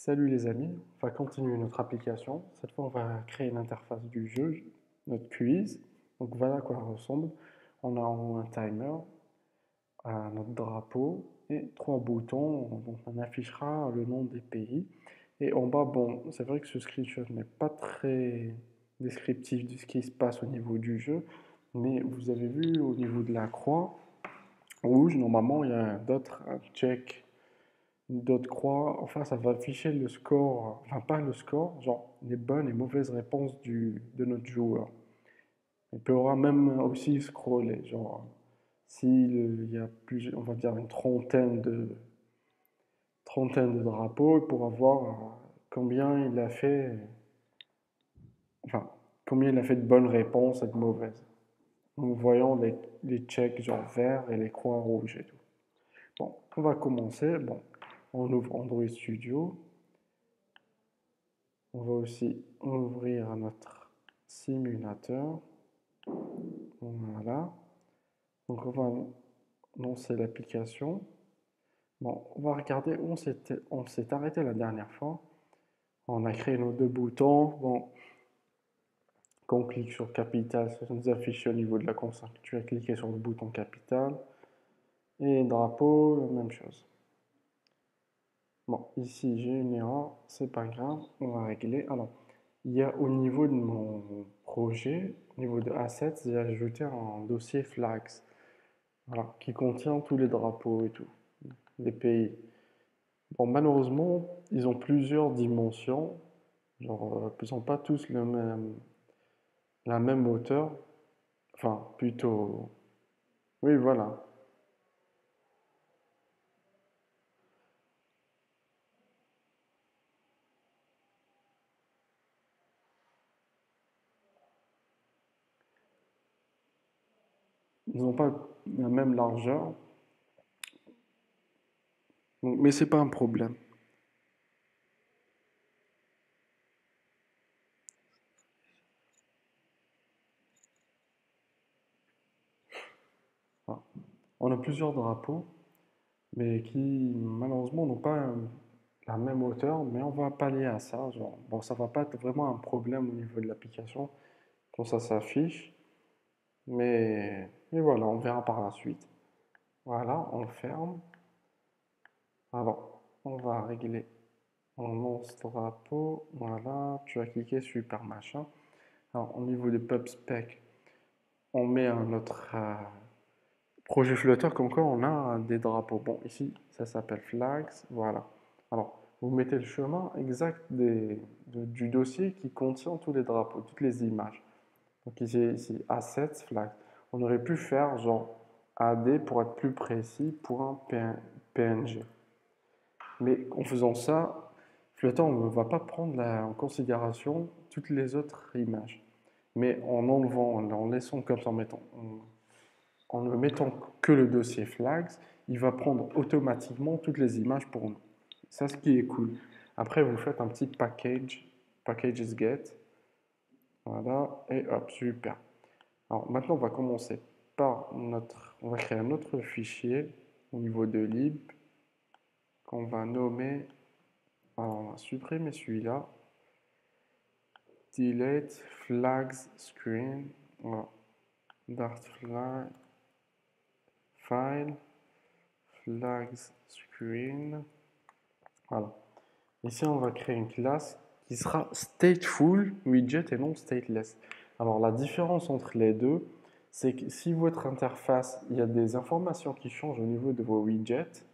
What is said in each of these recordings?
Salut les amis, on va continuer notre application. Cette fois, on va créer une interface du jeu, notre quiz. Donc voilà à quoi elle ressemble. On a en haut un timer, notre drapeau et trois boutons. Donc on affichera le nom des pays. Et en bas, bon, c'est vrai que ce screenshot n'est pas très descriptif de ce qui se passe au niveau du jeu. Mais vous avez vu au niveau de la croix rouge, normalement, il y a d'autres check d'autres croix, enfin ça va afficher le score, enfin pas le score, genre les bonnes et mauvaises réponses de notre joueur. Il pourra même aussi scroller, genre s'il y a plus, on va dire trentaine de drapeaux, il pourra voir combien il a fait, enfin combien il a fait de bonnes réponses et de mauvaises. En voyant les checks genre verts et les croix rouges et tout. Bon, on va commencer. Bon, on ouvre Android Studio. On va aussi ouvrir notre simulateur. Voilà. Donc on va lancer l'application. Bon, on va regarder où on s'est arrêté la dernière fois. On a créé nos deux boutons. Bon, quand on clique sur capital, ça nous affiche au niveau de la console. Tu as cliqué sur le bouton capital. Et drapeau, même chose. Bon, ici j'ai une erreur, c'est pas grave, on va régler. Alors, il y a au niveau de mon projet, au niveau de Assets, j'ai ajouté un dossier Flags, voilà, qui contient tous les drapeaux et tout, les pays. Bon, malheureusement, ils ont plusieurs dimensions, genre, ils n'ont pas tous la même hauteur, enfin, plutôt, oui, voilà. Ils n'ont pas la même largeur, mais c'est pas un problème. Voilà. On a plusieurs drapeaux, mais qui malheureusement n'ont pas la même hauteur, mais on va pallier à ça. Genre, bon, ça va pas être vraiment un problème au niveau de l'application quand ça s'affiche, mais voilà, on verra par la suite. Voilà, on ferme. Alors, on va régler. On lance drapeau. Voilà, tu as cliqué super machin. Alors, au niveau des pub spec, on met un autre projet flotteur qu'encore on a des drapeaux. Bon, ici, ça s'appelle flags. Voilà. Alors, vous mettez le chemin exact du dossier qui contient tous les drapeaux, toutes les images. Donc ici assets, flags. On aurait pu faire genre AD pour être plus précis, pour un PNG. Mais en faisant ça, Flutter ne va pas prendre en considération toutes les autres images. Mais en enlevant, en laissant comme ça, en ne mettant que le dossier flags, il va prendre automatiquement toutes les images pour nous. Ça, ce qui est cool. Après, vous faites un petit packages get, voilà, et hop, super. Alors maintenant, on va commencer par on va créer un autre fichier au niveau de lib qu'on va nommer, alors on va supprimer celui-là, delete flags screen, voilà, dart file, flags screen, voilà. Ici, on va créer une classe qui sera stateful widget et non stateless. Alors, la différence entre les deux, c'est que si votre interface, il y a des informations qui changent au niveau de vos widgets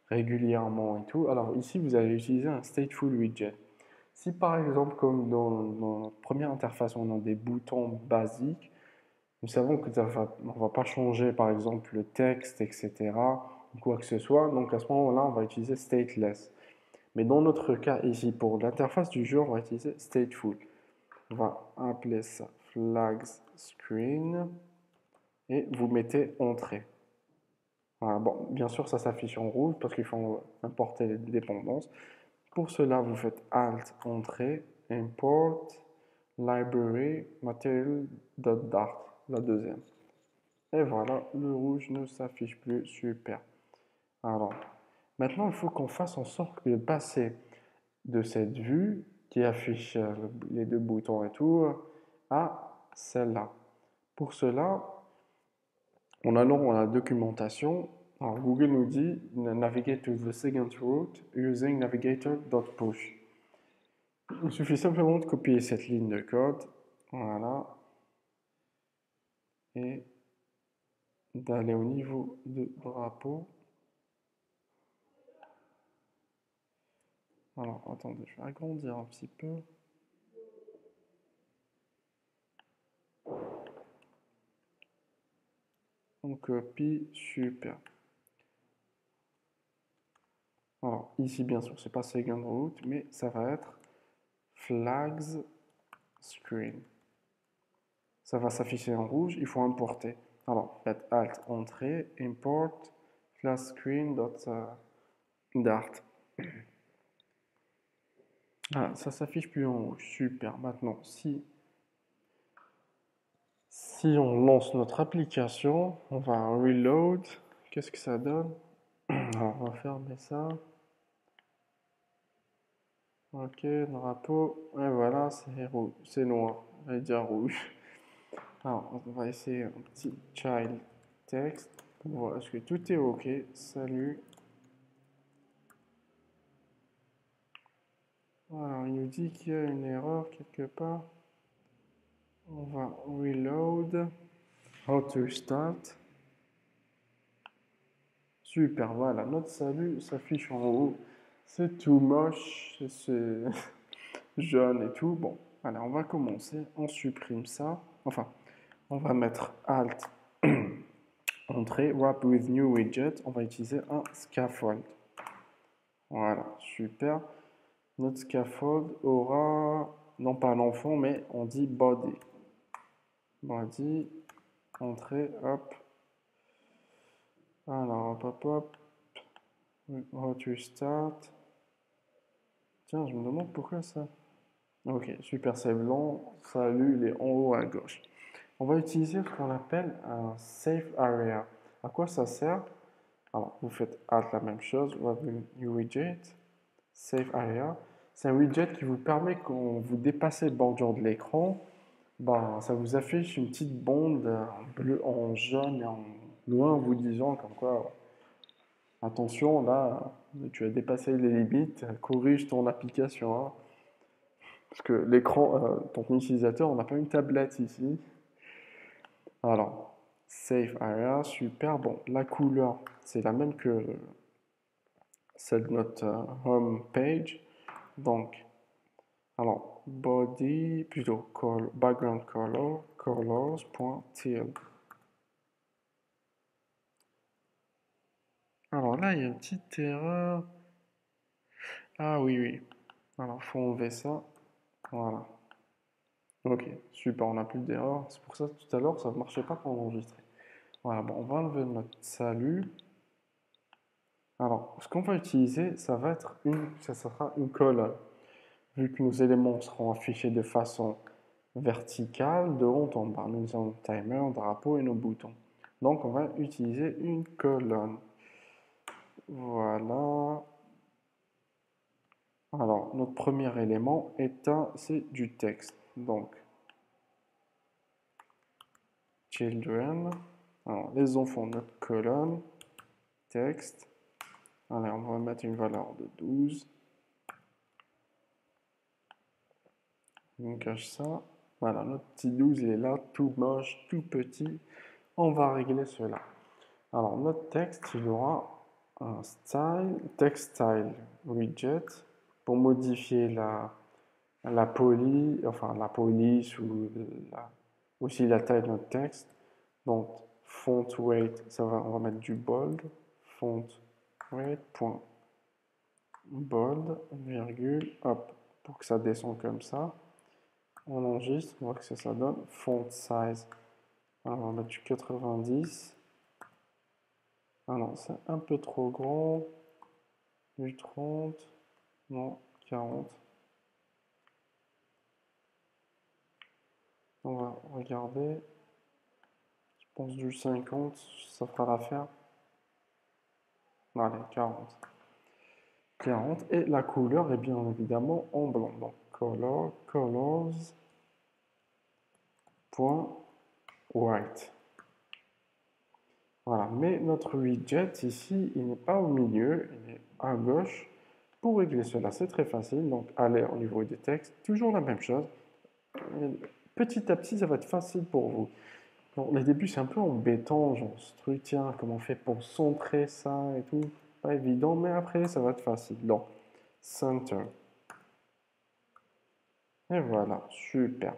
régulièrement et tout, alors ici, vous allez utiliser un stateful widget. Si par exemple, comme dans notre première interface, on a des boutons basiques, nous savons que on ne va pas changer par exemple le texte, etc., ou quoi que ce soit, donc à ce moment-là, on va utiliser stateless. Mais dans notre cas ici, pour l'interface du jeu, on va utiliser stateful. On va appeler ça flags screen et vous mettez entrée. Voilà, bon, bien sûr, ça s'affiche en rouge parce qu'il faut importer les dépendances. Pour cela, vous faites Alt entrée, import library material.dart, la deuxième. Et voilà, le rouge ne s'affiche plus. Super. Alors, maintenant, il faut qu'on fasse en sorte de passer de cette vue qui affiche les deux boutons et tout à celle-là. Pour cela, en allant à la documentation, alors Google nous dit navigate to the second route using navigator.push. Il suffit simplement de copier cette ligne de code, voilà, et d'aller au niveau de drapeau. Alors, attendez, je vais agrandir un petit peu. On copie, super. Alors, ici, bien sûr, c'est pas second route, mais ça va être flags screen. Ça va s'afficher en rouge, il faut importer. Alors, faites Alt, Entrée, Import, flag screen dart. Ah, ça s'affiche plus en rouge, super. Maintenant, si on lance notre application, on va reload. Qu'est-ce que ça donne? Alors, on va fermer ça. Ok, drapeau. Et voilà, c'est noir. Je vais dire rouge. Alors, on va essayer un petit child text. Voilà, est-ce que tout est ok? Salut. Alors, il nous dit qu'il y a une erreur quelque part. On va reload. How to start. Super, voilà, notre salut s'affiche en haut. C'est tout moche, c'est jaune et tout. Bon, allez, on va commencer. On supprime ça. Enfin, on va mettre Alt, Entrée, Wrap with New Widget. On va utiliser un scaffold. Voilà, super. Notre scaffold aura, non pas l'enfant, mais on dit body. Body, entrée, hop. Alors, hop, hop. How to start. Tiens, je me demande pourquoi ça. Ok, super, c'est blanc. Salut, il est en haut à gauche. On va utiliser ce qu'on appelle un Safe Area. À quoi ça sert? Alors, vous faites Alt la même chose, New Widget, Safe Area. C'est un widget qui vous permet, quand vous dépassez le bordure de l'écran, ben, ça vous affiche une petite bande en bleu, en jaune et en noir vous disant comme quoi, attention, là, tu as dépassé les limites, corrige ton application, hein. Parce que l'écran, ton utilisateur, on n'a pas une tablette ici. Alors, Safe Area, super. Bon, la couleur, c'est la même que celle de notre home page. Donc, alors, body, plutôt background color, colors.teal. Alors là, il y a une petite erreur. Ah oui, oui. Alors, faut enlever ça. Voilà. Ok, super, on n'a plus d'erreur. C'est pour ça que tout à l'heure, ça ne marchait pas pour enregistrer. Voilà, bon, on va enlever notre salut. Alors, ce qu'on va utiliser, ça sera une colonne. Vu que nos éléments seront affichés de façon verticale, de haut en bas. Nous avons le timer, drapeau et nos boutons. Donc, on va utiliser une colonne. Voilà. Alors, notre premier élément c'est du texte. Donc, children. Alors, les enfants, notre colonne, texte. Allez, on va mettre une valeur de 12. On cache ça. Voilà, notre petit 12, il est là, tout moche, tout petit. On va régler cela. Alors, notre texte, il aura un style, text style widget pour modifier la police ou aussi la taille de notre texte. Donc, font weight, on va mettre du bold. Font weight, point, bold, virgule, hop, pour que ça descende comme ça. On enregistre, on voit que ça donne. Font size, alors on va mettre du 90. Ah non, c'est un peu trop grand. Du 30. Non, 40. On va regarder. Je pense du 50, ça fera l'affaire. Allez, 40. 40. Et la couleur est bien évidemment en blanc. Donc, colors.white. Voilà, mais notre widget ici, il n'est pas au milieu, il est à gauche. Pour régler cela, c'est très facile. Donc, aller au niveau des textes, toujours la même chose. Et petit à petit, ça va être facile pour vous. Donc, les débuts, c'est un peu embêtant, genre ce truc, tiens, comment on fait pour centrer ça et tout. Pas évident, mais après, ça va être facile. Donc, center. Et voilà, super.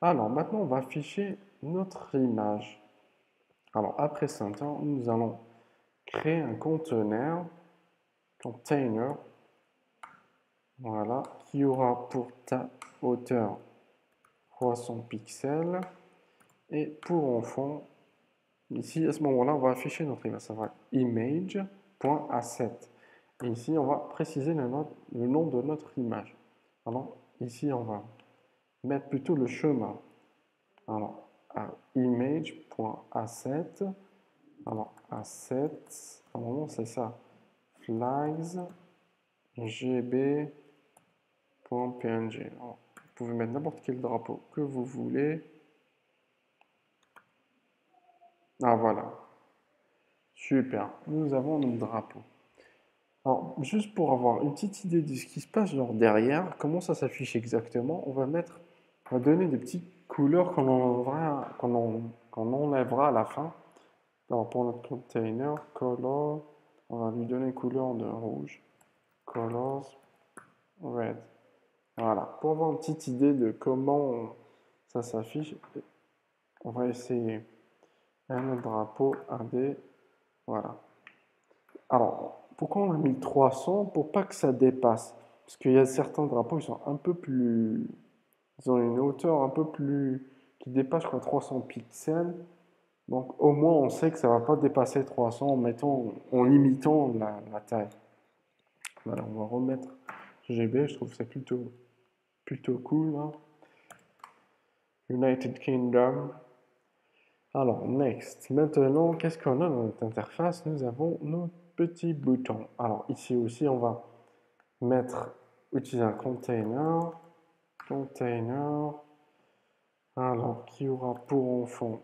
Alors, maintenant, on va afficher notre image. Alors, après center, nous allons créer un container, voilà, qui aura pour ta hauteur 300 pixels. Et pour enfant, ici, à ce moment-là, on va afficher notre image. Ça va être image.asset. Et ici, on va préciser le nom de notre image. Alors, ici, on va mettre plutôt le chemin. Alors, image.asset. Alors, asset, normalement, c'est ça. Flags, gb.png. Vous pouvez mettre n'importe quel drapeau que vous voulez. Ah, voilà. Super. Nous avons notre drapeau. Alors, juste pour avoir une petite idée de ce qui se passe genre derrière, comment ça s'affiche exactement, on va donner des petites couleurs qu'on enlèvera à la fin. Alors, pour notre container, color, on va lui donner une couleur de rouge. Colors, red. Voilà. Pour avoir une petite idée de comment ça s'affiche, on va essayer un drapeau AD. Voilà. Alors, pourquoi on a mis 300? Pour pas que ça dépasse. Parce qu'il y a certains drapeaux, ils sont un peu plus... Ils ont une hauteur un peu plus... qui dépasse, je crois, 300 pixels. Donc, au moins, on sait que ça va pas dépasser 300 en limitant la taille. Voilà, on va remettre GB, je trouve ça plutôt cool, hein. United Kingdom. Alors, next. Maintenant, qu'est-ce qu'on a dans notre interface? Nous avons nos petits boutons. Alors, ici aussi, on va utiliser un container, alors qui aura pour enfant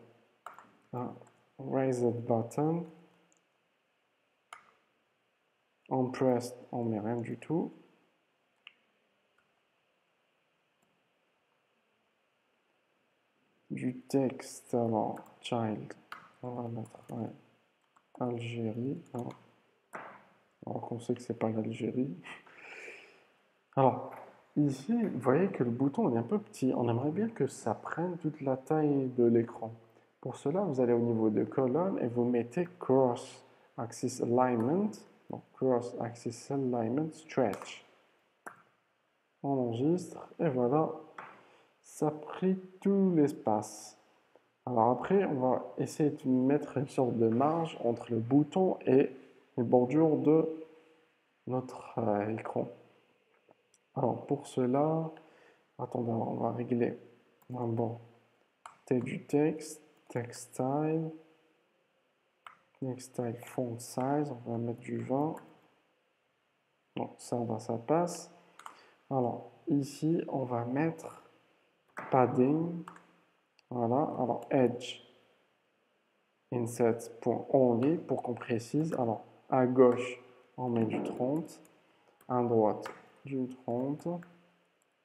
un raised button, on pressed, on met rien du tout, du texte, alors child, on va mettre Algérie, alors qu'on sait que c'est pas l'Algérie. Alors, ici, vous voyez que le bouton est un peu petit. On aimerait bien que ça prenne toute la taille de l'écran. Pour cela, vous allez au niveau de colonne et vous mettez Cross Axis Alignment. Donc, Cross Axis Alignment Stretch. On enregistre et voilà, ça a pris tout l'espace. Alors après, on va essayer de mettre une sorte de marge entre le bouton et les bordures de notre écran. Alors pour cela, attendez, on va régler d'abord du texte, text style, next style font size, on va mettre du 20. Donc ça va, ça passe. Alors ici, on va mettre padding. Voilà, alors edge insert.only pour qu'on précise. Alors à gauche, on met du 30, à droite du 30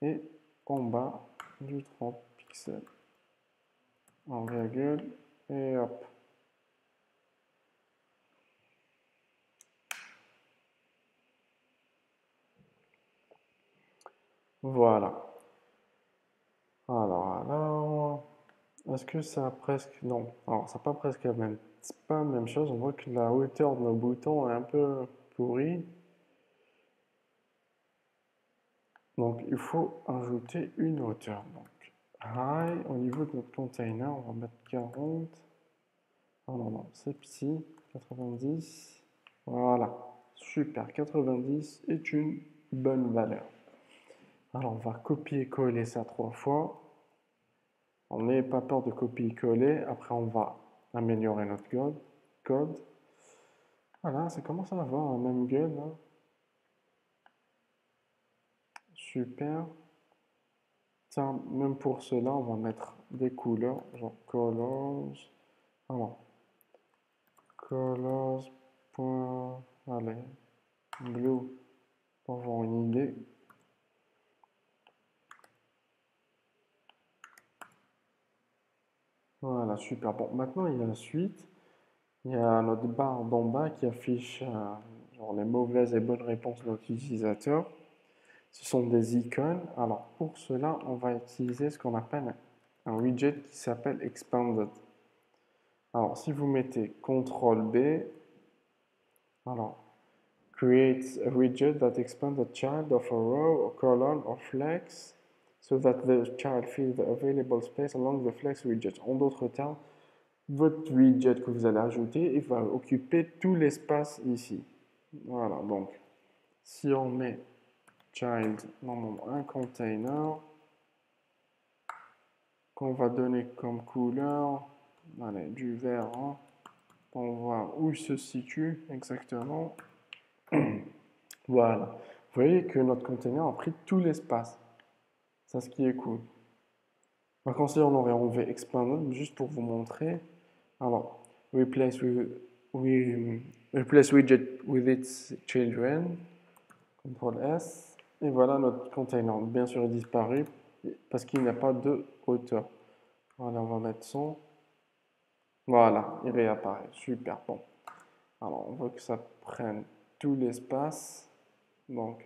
et en bas du 30 pixels. En virgule et hop. Voilà. Alors, est-ce que ça a presque... Non, alors ça pas presque la même... C'est pas la même chose, on voit que la hauteur de nos boutons est un peu pourrie. Donc il faut ajouter une hauteur. Donc high, au niveau de notre container, on va mettre 40. Oh non, non, c'est petit, 90. Voilà, super, 90 est une bonne valeur. Alors on va copier-coller ça 3 fois. On n'ait pas peur de copier-coller. Après, on va améliorer notre code. Voilà, ça commence à avoir un même gueule, là. super. Tiens, même pour cela, on va mettre des couleurs, genre colors. Alors, colors. Allez, blue, pour avoir une idée. Voilà, super. Bon, maintenant, il y a la suite. Il y a notre barre d'en bas qui affiche genre les mauvaises et bonnes réponses de notre utilisateur. Ce sont des icônes. Alors, pour cela, on va utiliser ce qu'on appelle un widget qui s'appelle Expanded. Alors, si vous mettez CTRL B, alors, create a widget that expands the child of a row, a column, or flex so that the child fills the available space along the flex widget. En d'autres termes, votre widget que vous allez ajouter, il va occuper tout l'espace ici. Voilà, donc, si on met child, normalement un container, qu'on va donner comme couleur, allez, du vert, hein, on voit où il se situe exactement. Voilà. Vous voyez que notre container a pris tout l'espace. C'est ce qui est cool. Par contre, si on aurait enlevé expanded, juste pour vous montrer. Alors, replace widget with its children. CTRL S. Et voilà notre container. Bien sûr, il disparaît parce qu'il n'y a pas de hauteur. Voilà, on va mettre son. Voilà, il réapparaît. Super, bon. Alors, on veut que ça prenne tout l'espace. Donc,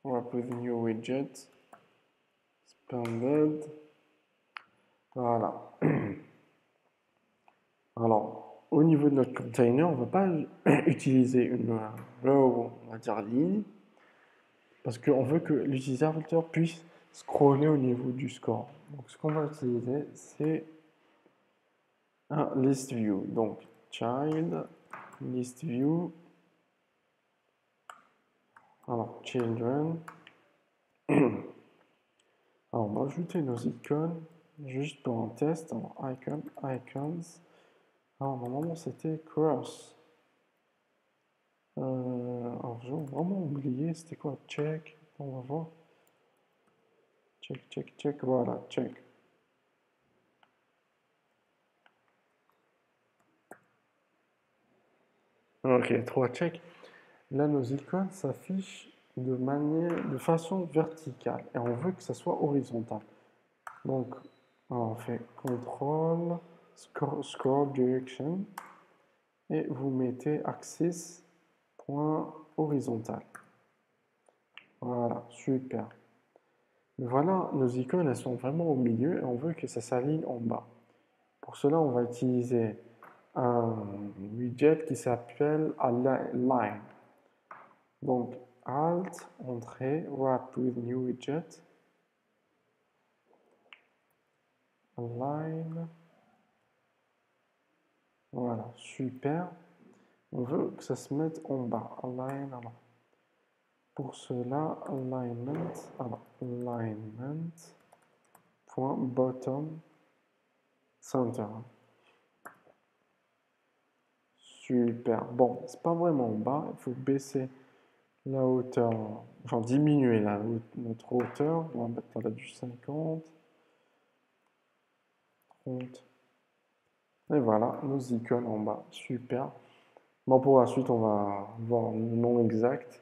wrap with new widget. Expanded. Voilà. Alors, au niveau de notre container, on ne va pas utiliser une row, on va dire ligne, parce qu'on veut que l'utilisateur puisse scroller au niveau du score. Donc, ce qu'on va utiliser, c'est un list view. Donc, child, list view. Alors, children. Alors, on va ajouter nos icônes juste pour un test. Alors, icons. Alors, normalement, c'était cross. Alors, j'ai vraiment oublié, c'était quoi? Check. On va voir. Check, check, check. Voilà, check. Ok, 3 check. Là, nos icônes s'affichent de façon verticale et on veut que ça soit horizontal. Donc, on fait CTRL, scroll direction et vous mettez axis point horizontal. Voilà, super. Voilà, nos icônes, elles sont vraiment au milieu et on veut que ça s'aligne en bas. Pour cela, on va utiliser un widget qui s'appelle Align. Donc, Alt, Entrée, Wrap with New Widget, Align. Voilà, super. On veut que ça se mette en bas. Align, alors. Pour cela, alignment, alors, alignment, point bottom, center. Super. Bon, c'est pas vraiment en bas, il faut baisser la hauteur, enfin diminuer notre hauteur. On va mettre là du 50, 30. Et voilà, nos icônes en bas. Super. Bon, pour la suite, on va voir le nom exact.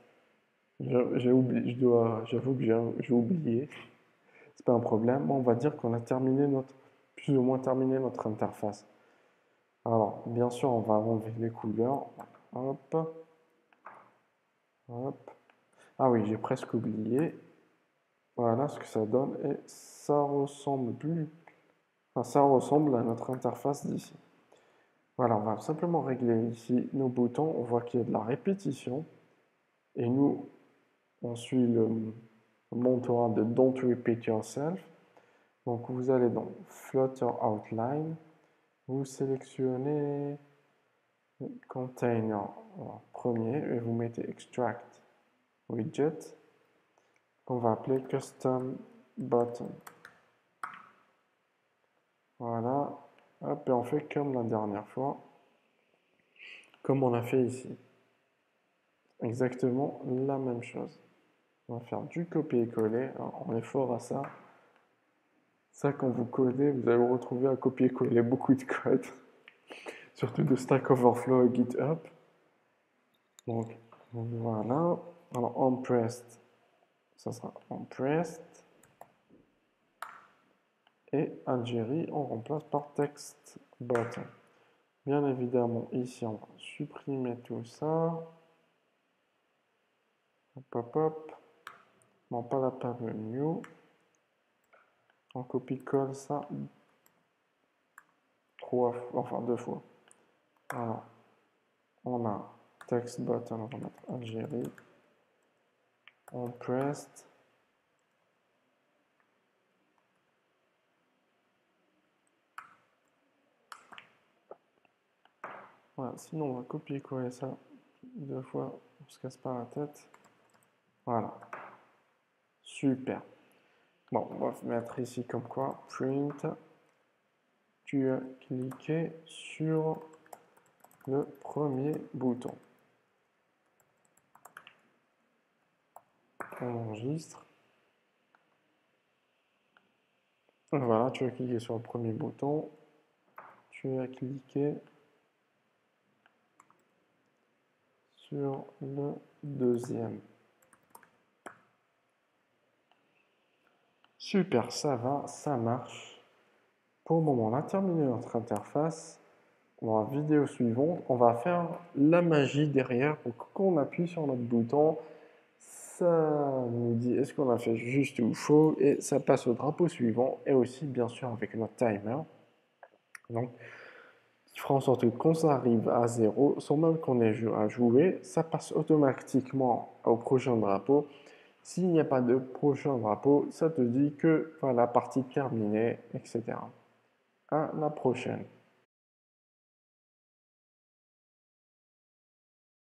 J'ai oublié, j'avoue que j'ai oublié. C'est pas un problème. Bon, on va dire qu'on a terminé plus ou moins terminé notre interface. Alors, bien sûr, on va enlever les couleurs. Hop, hop. Ah oui, j'ai presque oublié. Voilà ce que ça donne et ça ressemble plus. Enfin, ça ressemble à notre interface d'ici. Voilà, on va simplement régler ici nos boutons. On voit qu'il y a de la répétition. Et nous, on suit le montoir de Don't Repeat Yourself. Donc vous allez dans Flutter Outline. Vous sélectionnez Container premier et vous mettez Extract Widget qu'on va appeler Custom Button. Voilà. Hop, et on fait comme la dernière fois. Comme on a fait ici. Exactement la même chose. On va faire du copier-coller. On est fort à ça. Ça, quand vous codez, vous allez vous retrouver à copier-coller beaucoup de code. Surtout de Stack Overflow et GitHub. Donc, voilà. Alors, onPressed, ça sera onPressed. Et Algérie, on remplace par text button. Bien évidemment, ici, on va supprimer tout ça. Hop, hop, hop. Non, pas la table new. On copie-colle ça 3 fois, enfin 2 fois. Alors, on a text button, on va mettre Algérie. onPressed. Voilà, sinon on va copier-coller ça 2 fois, on se casse pas la tête. Voilà. Super. Bon, on va mettre ici comme quoi, print, tu as cliqué sur le premier bouton. On enregistre. Voilà, tu as cliqué sur le premier bouton. Tu as cliqué sur le deuxième. Super, ça va, ça marche. Pour le moment, on a terminé notre interface. Dans la vidéo suivante, on va faire la magie derrière pour que quand on appuie sur notre bouton, ça nous dit est-ce qu'on a fait juste ou faux et ça passe au drapeau suivant et aussi bien sûr avec notre timer. Donc, qui fera en sorte que quand ça arrive à 0, sans même qu'on ait à jouer, ça passe automatiquement au prochain drapeau. S'il n'y a pas de prochain drapeau, ça te dit que voilà, la partie terminée, etc. À la prochaine.